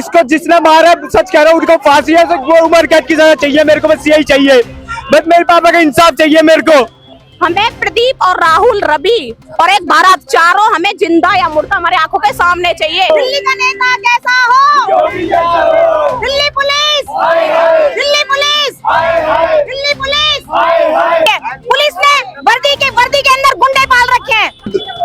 इसको जिसने मारा सच कह रहा हूँ उनको फांसी है, वो उम्र कैद की सजा चाहिए मेरे को, बस यही चाहिए, बस मेरे पापा का इंसाफ चाहिए मेरे को। हमें प्रदीप और राहुल, रवि और एक भारत, चारों हमें जिंदा या मुर्दा हमारे आंखों के सामने चाहिए। दिल्ली का नेता कैसा हो, Delhi police, Delhi police, Delhi police, police ने वर्दी के अंदर गुंडे पाल रखे हैं।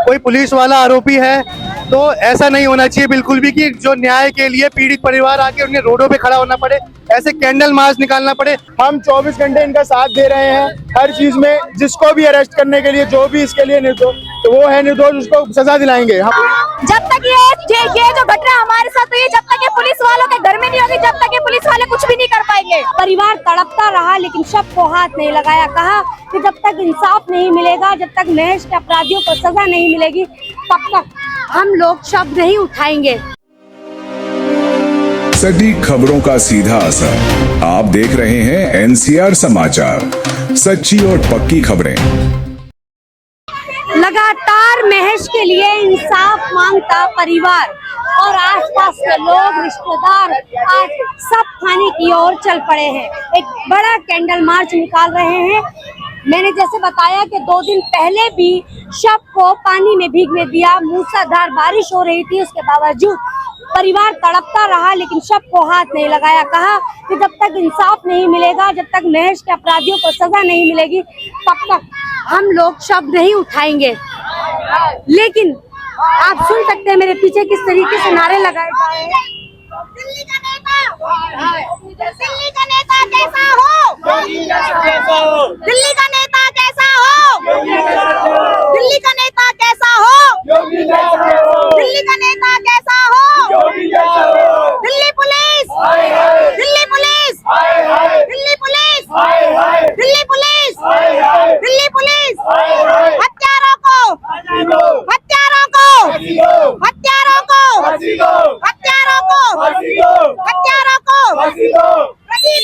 कोई पुलिस वाला आरोपी है तो ऐसा नहीं होना चाहिए बिल्कुल भी कि जो न्याय के लिए पीड़ित परिवार आके उन्हें रोडों पे खड़ा होना पड़े, ऐसे कैंडल मार्च निकालना पड़े। हम 24 घंटे इनका साथ दे रहे हैं हर चीज में, जिसको भी अरेस्ट करने के लिए जो भी इसके लिए निर्दोष, तो वो है निर्दोष, उसको सजा दिलाएंगे हम। जब तक ये जो घट रहा है हमारे साथ, तो ये जब तक ये पुलिस वालों के घर में नहीं होगी, जब तक ये पुलिस वाले कुछ भी नहीं कर पाएंगे। परिवार तड़पता रहा लेकिन शव को हाथ नहीं लगाया। कहा कि जब तक इंसाफ नहीं मिलेगा, जब तक महेश के अपराधियों को सजा नहीं मिलेगी, तब तक हम लोग शव नहीं उठाएंगे। सटीक खबरों का सीधा असर। आप देख रहे हैं एनसीआर समाचार, सच्ची और पक्की खबरें। लगातार महेश के लिए इंसाफ मांगता परिवार और आसपास के लोग, रिश्तेदार आज सब थाने की ओर चल पड़े हैं। एक बड़ा कैंडल मार्च निकाल रहे हैं। मैंने जैसे बताया कि 2 दिन पहले भी शव को पानी में भीगने दिया, मूसलाधार बारिश हो रही थी, उसके बावजूद परिवार तड़पता रहा लेकिन शव को हाथ नहीं लगाया। कहा कि जब तक इंसाफ नहीं मिलेगा, जब तक महेश के अपराधियों को सजा नहीं मिलेगी, तब तक हम लोग शव नहीं उठाएंगे। लेकिन आप सुन सकते हैं मेरे पीछे किस तरीके से नारे लगाए जा रहे हैं। दिल्ली का नेता कैसा हो, दिल्ली का नेता कैसा हो, दिल्ली का नेता कैसा हो, दिल्ली का नेता कैसा हो, Delhi police, Delhi police, Delhi police, Delhi police, Delhi police, हत्यारों को, हत्यारों को, हत्यारों को, हत्यारों को, हत्यारों को।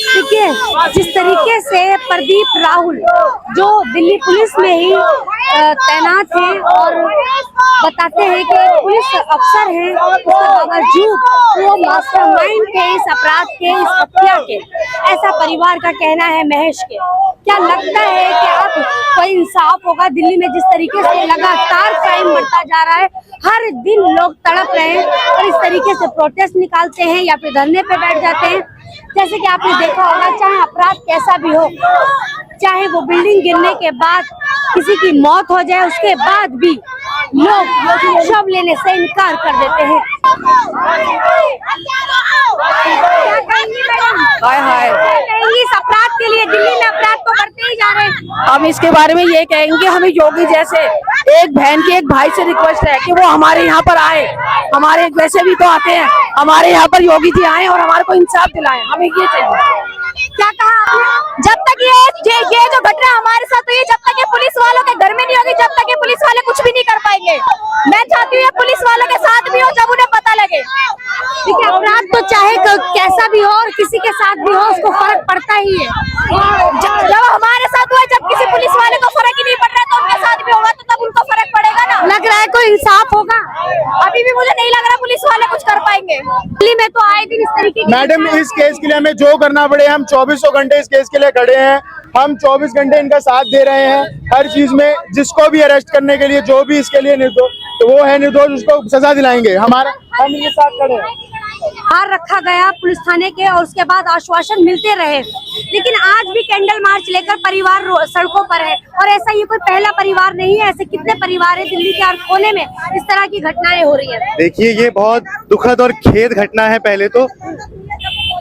देखिए जिस तरीके से प्रदीप राहुल जो दिल्ली पुलिस में ही तैनात हैं और बताते हैं कि पुलिस अफसर हैं, उसके बावजूद वो मास्टरमाइंड थे इस अपराध के, इस हत्या के, ऐसा परिवार का कहना है महेश के। क्या लगता है कि अब कोई इंसाफ होगा? दिल्ली में जिस तरीके से लगातार क्राइम बढ़ता जा रहा है, हर दिन लोग तड़प रहे हैं और इस तरीके से प्रोटेस्ट निकालते हैं या फिर धरने पे बैठ जाते हैं। जैसे कि आपने देखा होगा, चाहे अपराध कैसा भी हो, चाहे वो बिल्डिंग गिरने के बाद किसी की मौत हो जाए, उसके बाद भी लोग शव लेने से इनकार कर देते हैं। हाय हाय, इस अपराध के लिए दिल्ली में अपराध तो बढ़ते ही जा रहे हैं। हम इसके बारे में ये कहेंगे, हमें योगी जैसे एक बहन के एक भाई से रिक्वेस्ट है कि वो हमारे यहाँ पर आए, हमारे वैसे भी तो आते हैं, हमारे यहाँ पर योगी जी आए और हमारे को इंसाफ दिलाएं, हमें ये चाहिए। क्या कहा आपने? जब तक ये जो घट रहा है हमारे साथ, तो ये जब तक ये पुलिस वालों के घर में नहीं होगी, जब तक ये पुलिस वाले कुछ भी नहीं कर पाएंगे। मैं चाहती हूँ ये पुलिस वालों के साथ भी हो जब उन्हें पता लगे। देखिए अपराध तो चाहे कैसा भी हो और किसी के साथ भी हो, उसको फर्क पड़ता ही है। जब हमारे साथ हुआ, जब किसी पुलिस वाले को फर्क ही नहीं पड़ रहा है, तो उनके साथ भी होगा, तो तब उनको फर्क पड़ेगा ना। लग रहा है कोई इंसाफ होगा? अभी भी मुझे नहीं लग रहा पुलिस वाले कुछ कर पाएंगे। दिल्ली में तो आए दिन इस तरीके की मैडम इस केस के लिए हमें जो करना पड़े, हम 24 घंटे इस केस के लिए खड़े हैं। हम 24 घंटे इनका साथ दे रहे हैं हर चीज में, जिसको भी अरेस्ट करने के लिए जो भी इसके लिए निर्दोष, तो वो है निर्दोष, उसको सजा दिलाएंगे। हम इनके साथ खड़े हैं। बाहर रखा गया पुलिस थाने के और उसके बाद आश्वासन मिलते रहे, लेकिन आज भी कैंडल मार्च लेकर परिवार सड़कों पर है। और ऐसा ये कोई पहला परिवार नहीं है, ऐसे कितने परिवार है दिल्ली के हर कोने में इस तरह की घटनाएं हो रही है। देखिए ये बहुत दुखद और खेद घटना है। पहले तो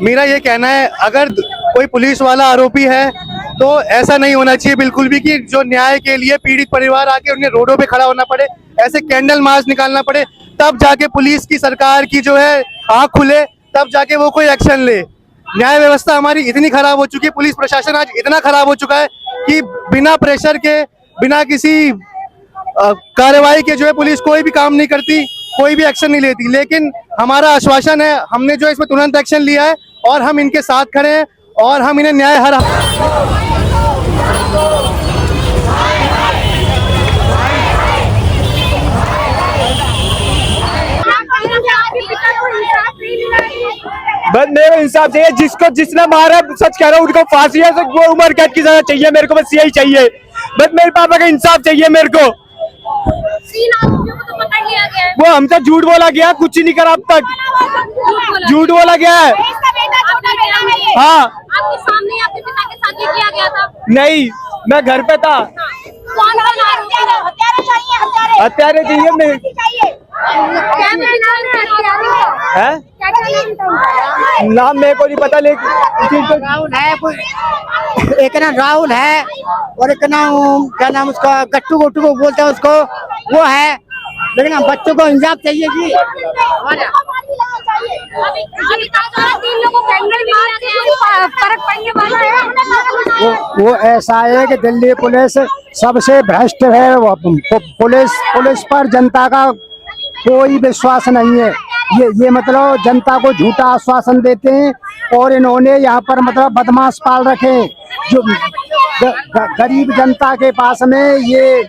मेरा ये कहना है, अगर कोई पुलिस वाला आरोपी है तो ऐसा नहीं होना चाहिए बिल्कुल भी कि जो न्याय के लिए पीड़ित परिवार आके उन्हें रोडों पे खड़ा होना पड़े, ऐसे कैंडल मार्च निकालना पड़े, तब जाके पुलिस की, सरकार की जो है आँख खुले, तब जाके वो कोई एक्शन ले। न्याय व्यवस्था हमारी इतनी खराब हो चुकी है, पुलिस प्रशासन आज इतना खराब हो चुका है कि बिना प्रेशर के, बिना किसी कार्रवाई के जो है पुलिस कोई भी काम नहीं करती, कोई भी एक्शन नहीं लेती। लेकिन हमारा आश्वासन है, हमने जो इसमें तुरंत एक्शन लिया है और हम इनके साथ खड़े हैं और हम इन्हें न्याय हर बस मेरे को इंसाफ चाहिए, जिसको जिसने मारा, सच कह रहा हूँ, उनको फांसी है, वो उम्र कैद की सजा चाहिए मेरे को, बस यही चाहिए। बस मेरे पापा का इंसाफ चाहिए मेरे को। 3 आरोपियों को तो पकड़ लिया गया है। वो हमसे झूठ बोला गया, कुछ ही नहीं करा अब तक, झूठ बोला गया है। इसका बेटा छोटा बेटा है ये। हाँ, आपके सामने आपके पिता के साथ ये किया गया था? नहीं, मैं घर पे था। कौन आरोपी है? हत्यारे चाहिए, हत्यारे। हत्यारे चाहिए मेरे। चाहिए। क्या नाम है? नाम मेरे को नहीं पता, लेकिन राहुल है, एक नाम राहुल है और एक नाम क्या नाम उसका गट्टू गोट्टू को बोलते हैं उसको, वो है। लेकिन हम बच्चों को इंसाफ चाहिए जी। अभी तक 3 लोगों को एंगल भी नहीं लगे, फर्क पड़ने वाला है। वो ऐसा है कि दिल्ली पुलिस सबसे भ्रष्ट है। पुलिस पर जनता का कोई विश्वास नहीं है। ये मतलब जनता को झूठा आश्वासन देते हैं और इन्होंने यहाँ पर मतलब बदमाश पाल रखे हैं, जो गरीब जनता के पास में ये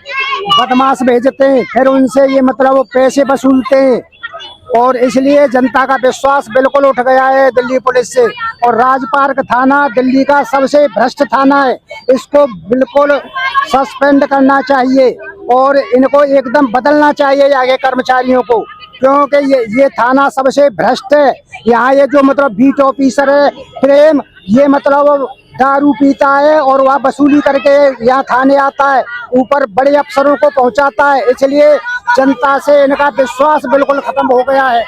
बदमाश भेजते हैं, फिर उनसे ये मतलब पैसे वसूलते हैं और इसलिए जनता का विश्वास बिल्कुल उठ गया है दिल्ली पुलिस से। और राजपार्क थाना दिल्ली का सबसे भ्रष्ट थाना है, इसको बिल्कुल सस्पेंड करना चाहिए और इनको एकदम बदलना चाहिए आगे कर्मचारियों को, क्योंकि ये थाना सबसे भ्रष्ट है। यहाँ ये जो मतलब बीट ऑफिसर है प्रेम, ये मतलब दारू पीता है और वह वसूली करके यहाँ थाने आता है, ऊपर बड़े अफसरों को पहुँचाता है, इसलिए जनता से इनका विश्वास बिल्कुल खत्म हो गया है।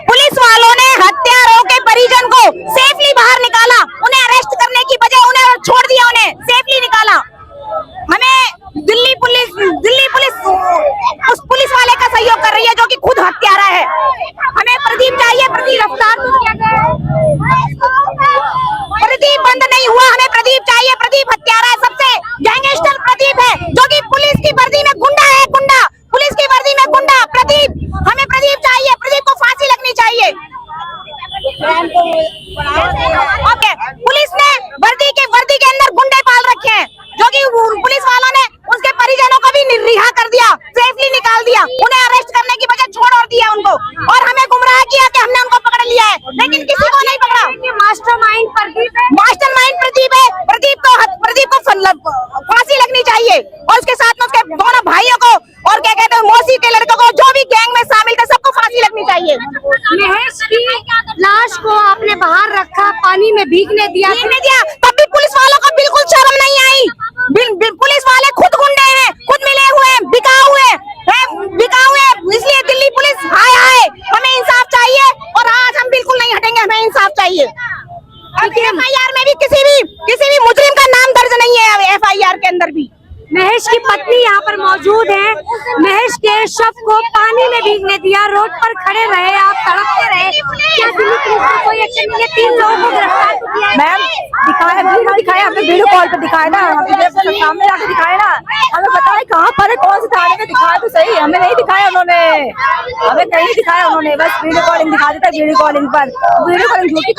पुलिस वालों ने हत्यारों के परिजन को सेफली बाहर निकाला, उन्हें अरेस्ट करने की बजाय उन्हें छोड़ दिया, उन्हें सेफली निकाला। हमें दिल्ली पुलिस उस पुलिस वाले का सहयोग कर रही है जो कि खुद हत्यारा है। हमें प्रदीप चाहिए, प्रदीप गिरफ्तार किया गया है, प्रदीप बंद नहीं हुआ, हमें प्रदीप चाहिए। प्रदीप हत्यारा है, सबसे गैंगस्टर प्रदीप है जो कि पुलिस की वर्दी में गुंडा है, गुंडा पुलिस की वर्दी में गुंडा प्रदीप। हमें प्रदीप चाहिए, प्रदीप को फांसी लगनी चाहिए। ओके, पुलिस ने वर्दी के अंदर गुंडे पाल रखे हैं जो कि पुलिस वालों ने उसके परिजनों को भी रिहा कर दिया, सेफली निकाल दिया, उन्हें अरेस्ट करने की बजाय छोड़ और दिया उनको, और हमें गुमराह किया कि हमने उनको पकड़ लिया है, लेकिन किसी को नहीं पकड़ा। मास्टरमाइंड प्रदीप है, मास्टरमाइंड प्रदीप है। प्रदीप को फांसी लगनी चाहिए और उसके साथ में उसके दोनों भाइयों को और क्या कहते हैं मौसी के लड़कों को, जो भी गैंग में शामिल थे, सबको फांसी लगनी चाहिए। महेश की लाश को आपने बाहर रखा, पानी में भीगने दिया, तब भी पुलिस वालों को बिल्कुल शर्म नहीं आई। पुलिस वाले खुद गुंडे हैं, खुद मिले हुए हैं, बिकाऊ हैं, इसलिए दिल्ली पुलिस हाय हाय, हमें इंसाफ चाहिए और आज हम बिल्कुल नहीं हटेंगे, हमें इंसाफ चाहिए। FIR में भी किसी भी मुजरिम का नाम दर्ज नहीं है FIR के अंदर भी। महेश की पत्नी यहाँ पर मौजूद है। महेश के शव को पानी में भीगने दिया, रोड पर खड़े रहे, आप तड़पते रहे, क्या दिल्ली पुलिस ने कोई एक्शन नहीं लिया? 3 लोगों को गिरफ्तार किया। मैम वीडियो दिखाया, हमने वीडियो कॉल पे दिखाया ना, सामने जाके दिखाया ना, हमें बताया कहाँ पर है, कौन से थाने में दिखाया तो सही, हमें नहीं दिखाया उन्होंने, हमें कहीं दिखाया उन्होंने, बस वीडियो कॉलिंग दिखा देता, वीडियो कॉलिंग पर वीडियो कॉलिंग झूठी।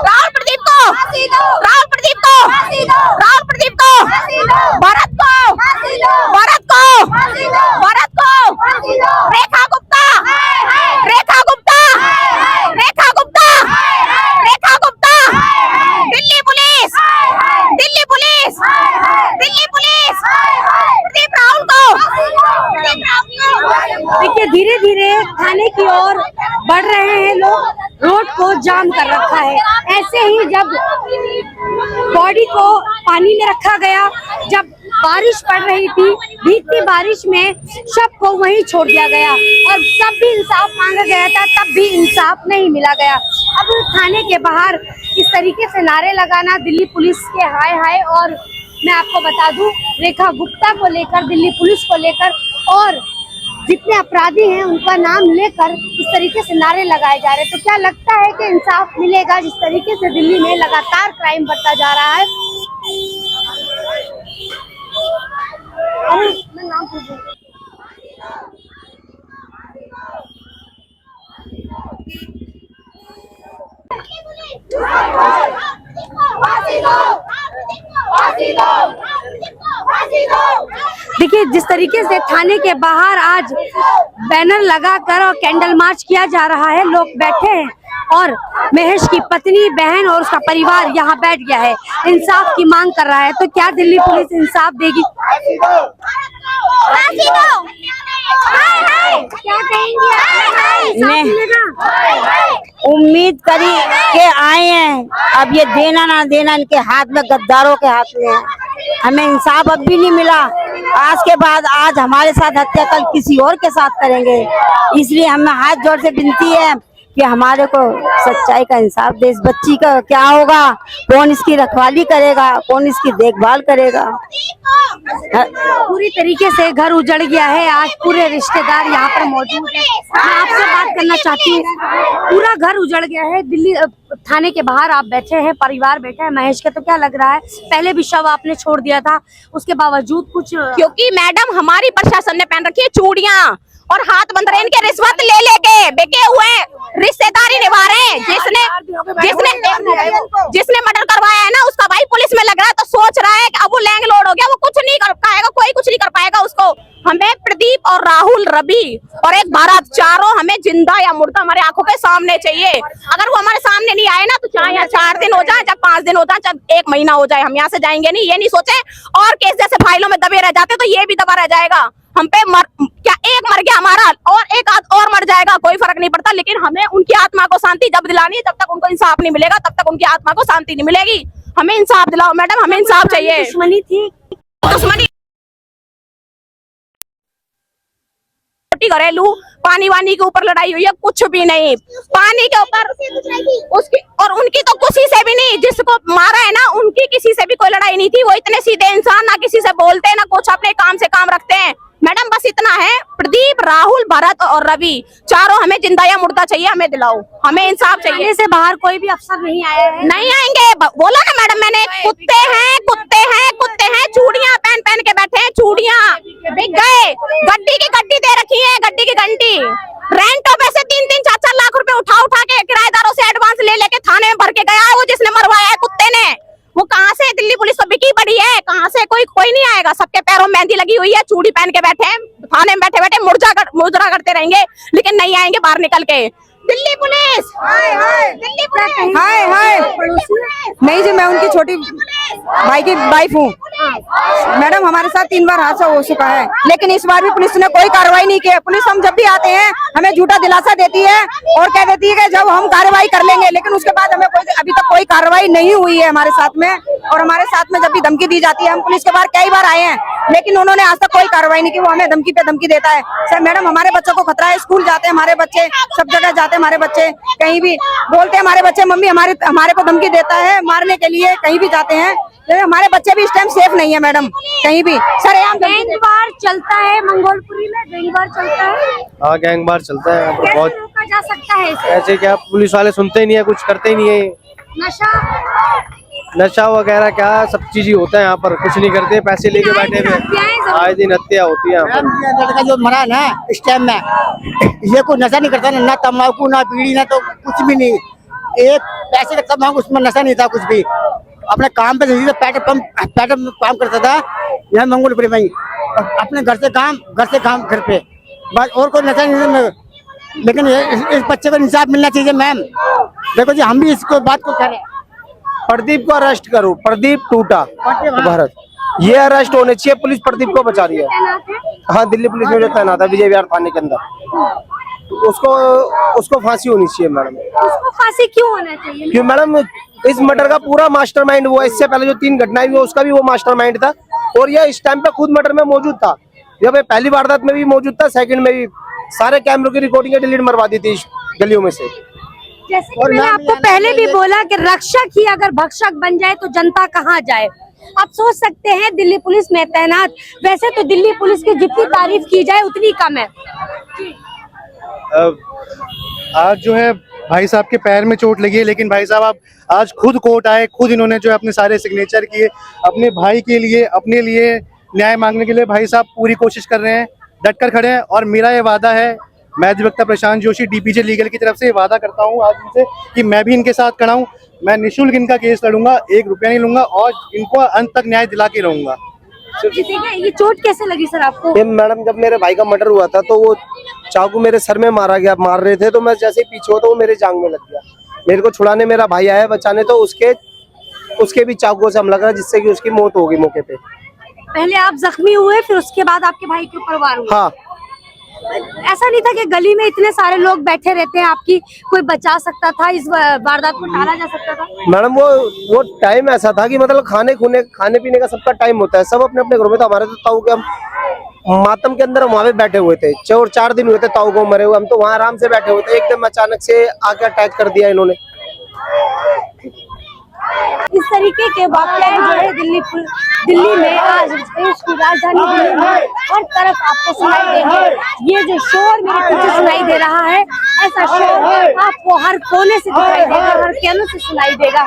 राहुल प्रदीप को, राहुल प्रदीप को, राहुल प्रदीप को, भरत को, भरत को, भरत को, Rekha Gupta, Rekha Gupta, Rekha Gupta, Rekha Gupta, Delhi police, Delhi police, Delhi police, Pradeep Rahul को, देखिए धीरे धीरे थाने की ओर बढ़ रहे हैं लोग, रोड को जाम कर रखा है। ऐसे ही जब बॉडी को पानी में रखा गया, जब बारिश पड़ रही थी, भीगती बारिश में शव को वहीं छोड़ दिया गया और तब भी इंसाफ मांगा गया था, तब भी इंसाफ नहीं मिला गया। अब थाने के बाहर इस तरीके से नारे लगाना दिल्ली पुलिस के हाय हाय, और मैं आपको बता दूं रेखा गुप्ता को लेकर, दिल्ली पुलिस को लेकर और जितने अपराधी हैं उनका नाम लेकर इस तरीके से नारे लगाए जा रहे हैं। तो क्या लगता है कि इंसाफ मिलेगा जिस तरीके से दिल्ली में लगातार क्राइम बढ़ता जा रहा है? देखिए जिस तरीके से थाने के बाहर आज बैनर लगाकर और कैंडल मार्च किया जा रहा है, लोग बैठे हैं और महेश की पत्नी, बहन और उसका परिवार यहाँ बैठ गया है, इंसाफ की मांग कर रहा है। तो क्या दिल्ली पुलिस इंसाफ देगी? क्या कहेंगे? उम्मीद करी के आए हैं, अब ये देना ना देना इनके हाथ में, गद्दारों के हाथ में है। हमें इंसाफ अब भी नहीं मिला। आज के बाद आज हमारे साथ हत्या, कल किसी और के साथ करेंगे। इसलिए हमें हाथ जोड़ से विनती है कि हमारे को सच्चाई का इंसाफ दे। इस बच्ची का क्या होगा, कौन इसकी रखवाली करेगा, कौन इसकी देखभाल करेगा? पूरी तरीके से घर उजड़ गया है। आज पूरे रिश्तेदार यहाँ पर मौजूद हैं। मैं आपसे बात करना चाहती हूँ, पूरा घर उजड़ गया है। दिल्ली थाने के बाहर आप बैठे हैं, परिवार बैठा है महेश का, तो क्या लग रहा है? पहले भी शव आपने छोड़ दिया था, उसके बावजूद कुछ? क्योंकि मैडम हमारी प्रशासन ने पहन रखी है चूड़ियां और हाथ बंध रहे, इनके रिश्वत ले लेके बेके हुए रिश्तेदारी निभा रहे हैं। जिसने मर्डर करवाया है ना, उसका भाई पुलिस में लग रहा है, तो सोच रहा है कि अब वो लैंडलॉर्ड हो गया, वो कुछ नहीं कर पाएगा, कोई कुछ नहीं कर पाएगा उसको। हमें प्रदीप और राहुल, रवि और एक भारत, चारों हमें जिंदा या मुर्दा हमारे आंखों के सामने चाहिए। अगर वो हमारे सामने नहीं आए ना, तो चाहे यहाँ 4 दिन हो जाए, चाहे 5 दिन हो जाए, चाहे 1 महीना हो जाए, हम यहाँ से जाएंगे नहीं। ये नहीं सोचे और केस जैसे फाइलों में दबे रह जाते तो ये भी दबा रह जाएगा। हम पे क्या एक मर गया हमारा और एक आध और मर जाएगा, कोई फर्क नहीं पड़ता, लेकिन हमें उनकी आत्मा को शांति जब दिलानी है, जब तक उनको इंसाफ नहीं मिलेगा तब तक उनकी आत्मा को शांति नहीं मिलेगी। हमें इंसाफ दिलाओ मैडम, हमें इंसाफ चाहिए। दुश्मनी थी, दुश्मनी घरेलू पानी वानी के ऊपर लड़ाई हुई है, कुछ भी नहीं। पानी के ऊपर उसकी और उनकी तो किसी से भी नहीं, जिसको मारा है ना उनकी किसी से भी कोई लड़ाई नहीं थी। वो इतने सीधे इंसान, ना किसी से बोलते ना कुछ, अपने काम से काम रखते हैं। मैडम बस इतना है, प्रदीप, राहुल, भरत और रवि, चारों हमें जिंदा या मुर्दा चाहिए, हमें दिलाओ, हमें इंसाफ चाहिए। से बाहर कोई भी अफसर नहीं आया है? नहीं आएंगे, बोला ना मैडम मैंने, कुत्ते हैं, कुत्ते हैं, कुत्ते हैं, चूड़ियां पहन पहन के बैठे हैं, चूड़ियां बिक गए, गड्डी की गड्डी दे रखी है, गड्डी की घंटी, रेंटों पे से 3-3, 4-4 लाख रुपए उठा के किराएदारों से एडवांस ले लेके थाने में भर के गया है वो जिसने मरवाया है कुत्ते ने। वो कहाँ से, दिल्ली पुलिस तो बिकी पड़ी है, कहाँ से कोई नहीं आएगा। सबके पैरों में मेहंदी लगी हुई है, चूड़ी पहन के बैठे हैं, थाने में बैठे बैठे मुजरा करते रहेंगे, लेकिन नहीं आएंगे बाहर निकल के। दिल्ली पुलिस, दिल्ली पुलिस, हाय नहीं जी, मैं उनकी छोटी भाई की वाइफ हूँ। मैडम हमारे साथ 3 बार हादसा हो चुका है, लेकिन इस बार भी पुलिस ने कोई कार्रवाई नहीं की। पुलिस हम जब भी आते हैं हमें झूठा दिलासा देती है और कह देती है कि जब हम कार्रवाई कर लेंगे, लेकिन उसके बाद हमें अभी तक कोई कार्रवाई नहीं हुई है हमारे साथ में। और हमारे साथ में जब भी धमकी दी जाती है, हम पुलिस के बाहर कई बार आए हैं, लेकिन उन्होंने आज तक कोई कार्रवाई नहीं की। वो हमें धमकी पे धमकी देता है। सर मैडम हमारे बच्चों को खतरा है, स्कूल जाते हैं हमारे बच्चे, सब जगह जाते हैं हमारे बच्चे, कहीं भी बोलते हैं हमारे बच्चे मम्मी हमारे को धमकी देता है मारने के लिए, कहीं भी जाते हैं, लेकिन हमारे बच्चे भी इस टाइम सेफ नहीं है मैडम कहीं भी। सर यहाँ गैंगवार चलता है मंगोलपुरी में, गैंगवार चलता है। हाँ गैंगवार चलता है, कैसे बहुत रोका जा सकता है इसे? ऐसे क्या, पुलिस वाले सुनते ही नहीं है, कुछ करते ही नहीं है। नशा वगैरह क्या सब चीज ही होता है यहाँ पर, कुछ नहीं करते, पैसे लेके बैठे हुए, आए दिन हत्या होती है यहाँ पर। लड़का जो मरा है ना इस टाइम में, ये कोई नशा नहीं करता, ना तम्बाकू ना बीड़ी ना तो कुछ भी नहीं, एक पैसे का तम्बाकू, उसमें नशा नहीं था कुछ भी। अपने काम पे पेट्रोल पंप काम करता था यहाँ मंगोलपुरी में ही, अपने घर से काम घर पे, बस और कोई नशा नहीं। लेकिन इस बच्चे को इंसाफ मिलना चाहिए मैम। देखो जी हम भी इसको बात को कह रहे हैं, प्रदीप को अरेस्ट करो, प्रदीप टूटा भारत, ये अरेस्ट होने चाहिए। पुलिस प्रदीप को बचा रही है। हाँ दिल्ली पुलिस में जो तैनात है विजय विहार थाने के अंदर, उसको फांसी होनी चाहिए मैडम। उसको फांसी क्यों होना चाहिए? क्यों मैडम, इस मर्डर का पूरा मास्टरमाइंड वो है। इससे पहले जो 3 घटनाएं हुई उसका भी वो मास्टरमाइंड था, और ये इस टाइम पे खुद मर्डर में मौजूद था। जब पहली वारदात में भी मौजूद था, सेकंड में भी सारे कैमरों की रिकॉर्डिंग डिलीट मरवा दी थी गलियों में से। जैसे कि मैंने आपको पहले भी बोला कि रक्षक ही अगर भक्षक बन जाए तो जनता कहाँ जाए। आप सोच सकते हैं दिल्ली पुलिस में तैनात, वैसे तो दिल्ली पुलिस की जितनी तारीफ की जाए उतनी कम है। आज जो है भाई साहब के पैर में चोट लगी है, लेकिन भाई साहब आप आज खुद कोर्ट आए, खुद इन्होंने जो है अपने सारे सिग्नेचर किए, अपने भाई के लिए, अपने लिए न्याय मांगने के लिए भाई साहब पूरी कोशिश कर रहे हैं, डटकर खड़े हैं। और मेरा ये वादा है, मैं अधिवक्ता प्रशांत जोशी डीपीजे लीगल की तरफ से वादा करता हूं आज इनसे कि मैं भी इनके साथ खड़ा हूं। मैं निःशुल्क इनका केस लड़ूंगा, 1 रुपया नहीं लूंगा और इनको अंत तक न्याय दिला के रहूंगा। जी देखिए, ये चोट कैसे लगी सर आपको? ये मैडम जब मेरे भाई का मर्डर हुआ था तो वो चाकू मेरे सर में मार रहे थे, तो मैं जैसे ही पीछे हुआ तो वो मेरे जांग में लग गया। मेरे को छुड़ाने मेरा भाई आया बचाने, तो उसके भी चाकू से हमला करा, जिससे कि उसकी मौत हो गई मौके पे। पहले आप जख्मी हुए, फिर उसके बाद आपके भाई के ऊपर वार हुआ। हाँ, ऐसा नहीं था कि गली में इतने सारे लोग बैठे रहते हैं, आपकी कोई बचा सकता था, इस वारदात को टाला जा सकता था? मैडम वो टाइम ऐसा था कि मतलब खाने पीने का सबका टाइम होता है, सब अपने अपने घरों में। तो हमारे तो ताऊ के हम मातम के अंदर वहां पे बैठे हुए थे, 4 दिन हुए थे ताऊ को मरे हुए, हम तो वहां आराम से बैठे हुए थे। एकदम अचानक से आके अटैक कर दिया इन्होंने। इस तरीके के वाक़याएं जो है दिल्ली में आज देश की राजधानी दिल्ली में हर तरफ आपको सुनाई देंगे। ये जो शोर मेरे पीछे सुनाई दे रहा है, ऐसा शोर आपको हर कोने से दिखाई देगा, हर कैनों से सुनाई देगा।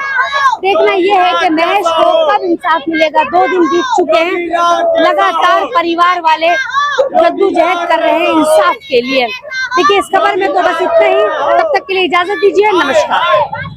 देखना ये है कि महेश को कब इंसाफ मिलेगा। 2 दिन बीत चुके हैं, लगातार परिवार वाले जद्दोजहद कर रहे हैं इंसाफ के लिए। देखिए, इस खबर में तो बस इतना ही। तब तक के लिए इजाजत दीजिए, नमस्कार।